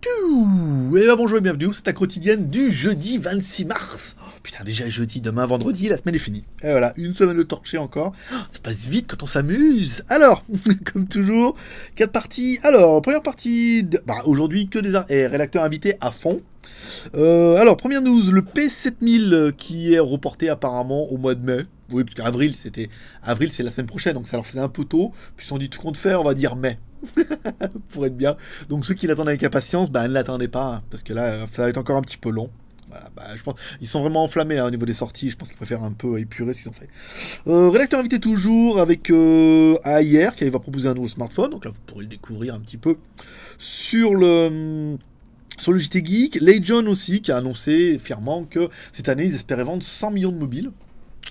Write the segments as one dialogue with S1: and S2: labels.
S1: Et bonjour et bienvenue, c'est ta quotidienne du jeudi 26 mars. Oh, putain, déjà jeudi, demain vendredi, la semaine est finie. Et voilà, une semaine de torché encore. Oh, ça passe vite quand on s'amuse. Alors, comme toujours, 4 parties. Alors, première partie, aujourd'hui que des rédacteurs invités à fond. Alors, première news, le P7000 qui est reporté apparemment au mois de mai. Oui, parce qu'avril, avril, c'est la semaine prochaine, donc ça leur faisait un peu tôt. Puis ils ont dit tout compte faire, on va dire mai. Pour être bien. Donc ceux qui l'attendent avec impatience, ne l'attendez pas, hein, parce que là, ça va être encore un petit peu long. Voilà, je pense ils sont vraiment enflammés au niveau des sorties. Je pense qu'ils préfèrent un peu épurer ce qu'ils ont fait. Rédacteur invité toujours avec AIR qui va proposer un nouveau smartphone. Donc là, vous pourrez le découvrir un petit peu sur le JT Geek. Legion aussi qui a annoncé fièrement que cette année, ils espéraient vendre 100 millions de mobiles.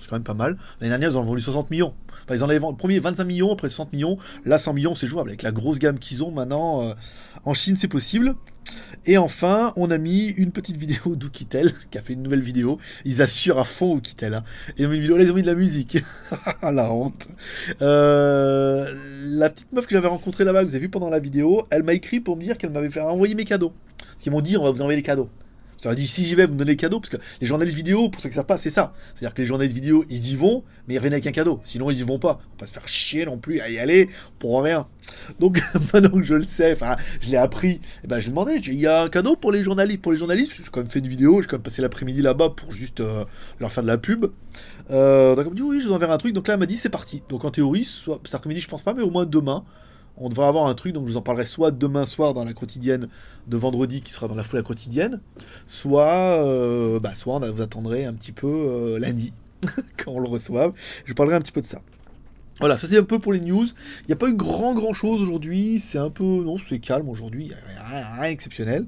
S1: C'est quand même pas mal. L'année dernière, ils en ont vendu 60 millions. Enfin, ils en avaient vendu le premier 25 millions, après 60 millions. Là, 100 millions, c'est jouable. Avec la grosse gamme qu'ils ont maintenant, en Chine, c'est possible. Et enfin, on a mis une petite vidéo d'Oukitel, qui a fait une nouvelle vidéo. Ils assurent à fond Oukitel. Hein. Et ils ont mis une vidéo, là, ils ont mis de la musique. La honte. La petite meuf que j'avais rencontrée là-bas, que vous avez vu pendant la vidéo, elle m'a écrit pour me dire qu'elle m'avait fait envoyer mes cadeaux. Parce qu'ils m'ont dit, on va vous envoyer les cadeaux. Ça a dit, si j'y vais, vous me donnez les cadeaux, parce que les journalistes vidéo, pour ceux que ça passe, c'est ça. C'est-à-dire que les journalistes vidéo, ils y vont, mais ils reviennent avec un cadeau. Sinon, ils y vont pas. On va pas se faire chier non plus à y aller pour rien. Donc, maintenant que je le sais, enfin, je l'ai appris, et je lui ai demandé, il y a un cadeau pour les journalistes, j'ai quand même fait une vidéo, j'ai quand même passé l'après-midi là-bas pour juste leur faire de la pub. Donc, elle m'a dit, oui, je vous enverrai un truc. Donc là, elle m'a dit, c'est parti. Donc, en théorie, soit cet après-midi, je pense pas, mais au moins demain. On devrait avoir un truc, donc je vous en parlerai soit demain soir dans la quotidienne de vendredi qui sera dans la foulée quotidienne, soit vous attendrez un petit peu lundi quand on le reçoive. Je parlerai un petit peu de ça. Voilà, ça c'est un peu pour les news. Il n'y a pas eu grand chose aujourd'hui. C'est un peu... Non, c'est calme aujourd'hui. Il n'y a rien d'exceptionnel.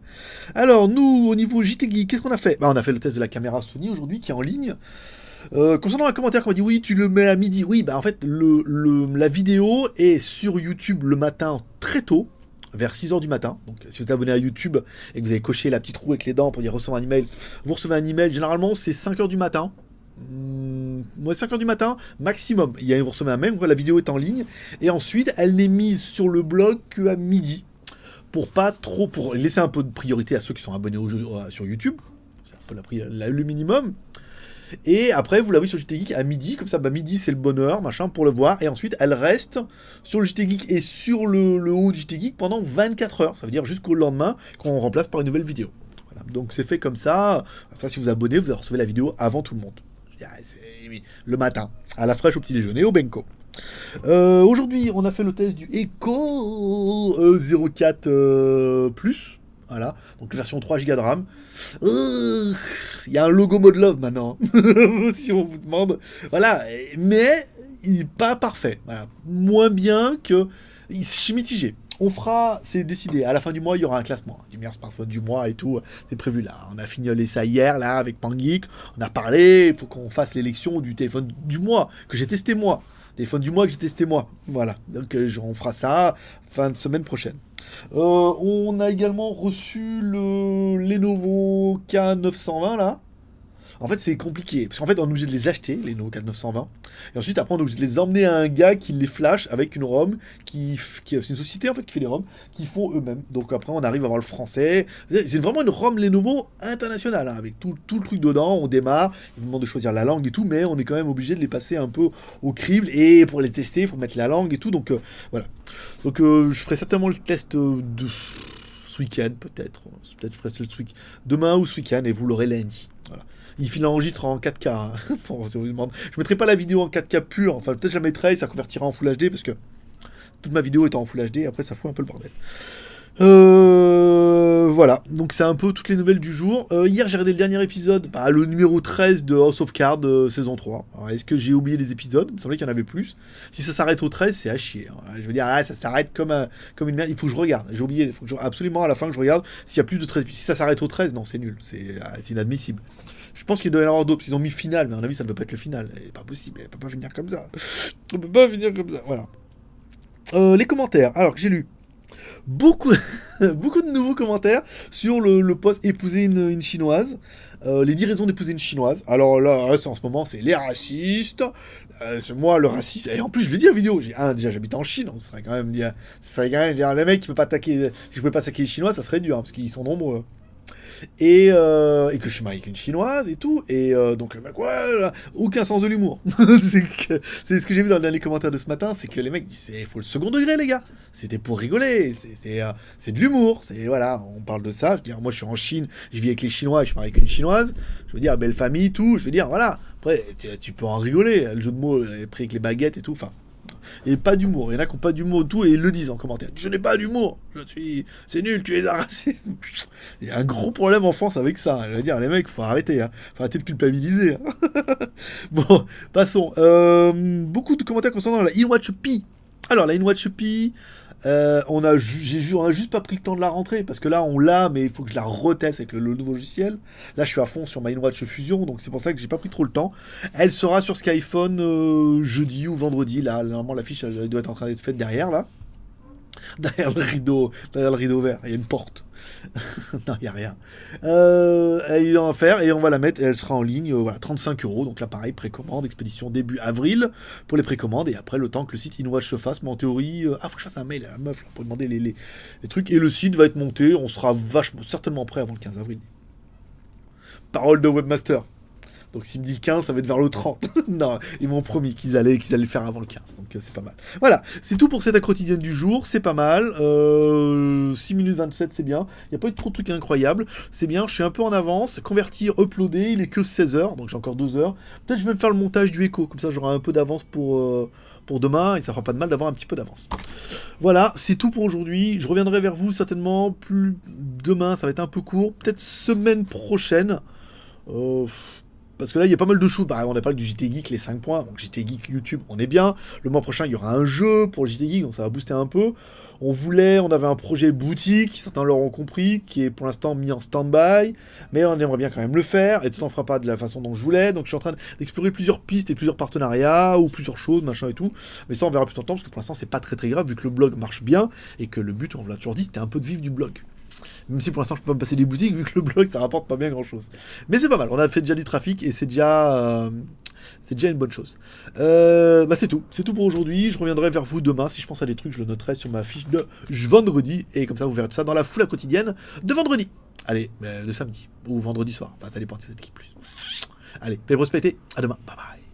S1: Alors, nous, au niveau JT Geek, qu'est-ce qu'on a fait ? On a fait le test de la caméra Sony aujourd'hui qui est en ligne. Concernant un commentaire qu'on m'a dit oui tu le mets à midi, oui en fait la vidéo est sur YouTube le matin très tôt, vers 6h du matin, donc si vous êtes abonné à YouTube et que vous avez coché la petite roue avec les dents pour dire recevoir un email, vous recevez un email, généralement c'est 5h du matin, 5h du matin maximum, vous recevez un mail, la vidéo est en ligne, et ensuite elle n'est mise sur le blog qu'à midi, pour laisser un peu de priorité à ceux qui sont abonnés sur YouTube, c'est un peu le minimum. Et après, vous l'avez sur JT Geek à midi, comme ça, midi c'est le bonheur, pour le voir. Et ensuite, elle reste sur le JT Geek et sur le haut du JT Geek pendant 24 heures. Ça veut dire jusqu'au lendemain, quand on remplace par une nouvelle vidéo. Voilà. Donc c'est fait comme ça. Enfin, si vous abonnez, vous recevez la vidéo avant tout le monde. C'est le matin, à la fraîche au petit déjeuner, au Benko. Aujourd'hui, on a fait le test du Echo 04 Plus. Voilà, donc version 3 Go de RAM. Il y a un logo mode love maintenant, si on vous demande. Voilà, mais il n'est pas parfait. Voilà. Moins bien que... Je suis mitigé. On fera, c'est décidé, à la fin du mois, il y aura un classement du meilleur smartphone du mois et tout. C'est prévu là. On a fignolé ça hier, là, avec Pangeek. On a parlé, il faut qu'on fasse l'élection du téléphone du mois, que j'ai testé moi. Téléphone du mois que j'ai testé moi. Voilà, donc on fera ça fin de semaine prochaine. On a également reçu le Lenovo K920 là. En fait, c'est compliqué. Parce qu'en fait, on est obligé de les acheter, les Lenovo K920. Et ensuite, après, on est obligé de les emmener à un gars qui les flash avec une ROM c'est une société en fait qui fait les ROM, qui font eux-mêmes. Donc après, on arrive à avoir le français. C'est vraiment une ROM Lenovo internationale, hein, avec tout le truc dedans. On démarre, ils nous demandent de choisir la langue et tout, mais on est quand même obligé de les passer un peu au crible. Et pour les tester, il faut mettre la langue et tout. Donc voilà. Donc je ferai certainement le test ce week-end, peut-être. Peut-être je ferai ce week demain ou ce week-end et vous l'aurez lundi. Voilà. Il enregistre en 4K. Hein, si on vous demande. Je mettrai pas la vidéo en 4K pure. Enfin, peut-être je la mettrai et ça convertira en Full HD parce que toute ma vidéo est en Full HD. Après, ça fout un peu le bordel. Voilà. Donc, c'est un peu toutes les nouvelles du jour. Hier, j'ai regardé le dernier épisode, le numéro 13 de House of Cards saison 3. Alors, est-ce que j'ai oublié les épisodes ? Il me semblait qu'il y en avait plus. Si ça s'arrête au 13, c'est à chier. Hein. Je veux dire, ça s'arrête comme une merde. Il faut que je regarde. J'ai oublié. Il faut que absolument à la fin que je regarde s'il y a plus de 13. Si ça s'arrête au 13, non, c'est nul. C'est inadmissible. Je pense qu'il doit y en avoir d'autres, parce qu'ils ont mis final, mais à mon avis, ça ne doit pas être le final. C'est pas possible, elle peut pas finir comme ça. On peut pas finir comme ça, voilà. Les commentaires, alors que j'ai lu beaucoup de nouveaux commentaires sur le post épouser une chinoise. Les 10 raisons d'épouser une chinoise. Alors là, en ce moment, c'est les racistes, Moi, le racisme, et en plus, je l'ai dit en vidéo, déjà, j'habite en Chine, on serait quand même dire, les mecs qui peuvent pas attaquer, si je pouvais pas attaquer les Chinois, ça serait dur, hein, parce qu'ils sont nombreux. Et que je suis marié avec une chinoise et tout, et donc le mec, ouais, là, aucun sens de l'humour. C'est ce que j'ai vu dans les commentaires de ce matin, c'est que les mecs disent, il faut le second degré, les gars. C'était pour rigoler, c'est de l'humour, voilà, on parle de ça. Je veux dire, moi je suis en Chine, je vis avec les Chinois, et je suis marié avec une chinoise, je veux dire, belle famille, tout, je veux dire, voilà. Après, tu peux en rigoler, le jeu de mots est pris avec les baguettes et tout, enfin. Et pas d'humour. Il y en a qui n'ont pas d'humour tout et ils le disent en commentaire. Je n'ai pas d'humour. C'est nul, tu es un raciste. Il y a un gros problème en France avec ça. Je veux dire, les mecs, faut arrêter. Faut arrêter de culpabiliser. Bon, passons. Beaucoup de commentaires concernant la InWatch Pi. Alors, la InWatch Pi, on a juste pas pris le temps de la rentrer parce que là on l'a, mais il faut que je la reteste avec le nouveau logiciel. Là je suis à fond sur ma InWatch Fusion, donc c'est pour ça que j'ai pas pris trop le temps. Elle sera sur Skyphone jeudi ou vendredi. Là normalement l'affiche elle doit être en train d'être faite derrière là. Derrière le rideau vert, il y a une porte. Non, il n'y a rien. Il va en faire et on va la mettre et elle sera en ligne, voilà, 35 €. Donc là, pareil, précommande, expédition début avril pour les précommandes et après le temps que le site InWatch se fasse. Mais en théorie, faut que je fasse un mail à la meuf là, pour demander les trucs. Et le site va être monté, on sera certainement prêt avant le 15 avril. Parole de webmaster. Donc s'il me dit 15, ça va être vers le 30. Non, ils m'ont promis qu'ils allaient le faire avant le 15. Donc c'est pas mal. Voilà, c'est tout pour cette quotidienne du jour. C'est pas mal. 6 minutes 27, c'est bien. Il n'y a pas eu trop de trucs incroyables. C'est bien, je suis un peu en avance. Convertir, uploader, il est que 16 h. Donc j'ai encore 2 heures. Peut-être je vais me faire le montage du écho. Comme ça j'aurai un peu d'avance pour demain. Et ça fera pas de mal d'avoir un petit peu d'avance. Voilà, c'est tout pour aujourd'hui. Je reviendrai vers vous certainement plus demain. Ça va être un peu court. Peut-être semaine prochaine. Parce que là, il y a pas mal de choses. Bah, on a parlé du JT Geek, les 5 points. Donc, JT Geek YouTube, on est bien. Le mois prochain, il y aura un jeu pour le JT Geek, donc ça va booster un peu. On avait un projet boutique, certains l'auront compris, qui est pour l'instant mis en stand-by. Mais on aimerait bien quand même le faire. Et tout en fera pas de la façon dont je voulais. Donc, je suis en train d'explorer plusieurs pistes et plusieurs partenariats, ou plusieurs choses, machin et tout. Mais ça, on verra plus en temps, parce que pour l'instant, c'est pas très très grave, vu que le blog marche bien. Et que le but, on vous l'a toujours dit, c'était un peu de vivre du blog. Même si pour l'instant je peux pas me passer des boutiques vu que le blog ça rapporte pas bien grand chose. Mais c'est pas mal, on a fait déjà du trafic et c'est déjà une bonne chose. C'est tout pour aujourd'hui. Je reviendrai vers vous demain. Si je pense à des trucs, je le noterai sur ma fiche de vendredi. Et comme ça vous verrez tout ça dans la foule quotidienne de vendredi. Allez, de samedi ou vendredi soir. Enfin ça dépend si vous êtes qui plus. Allez, belle prospérité, à demain, bye bye.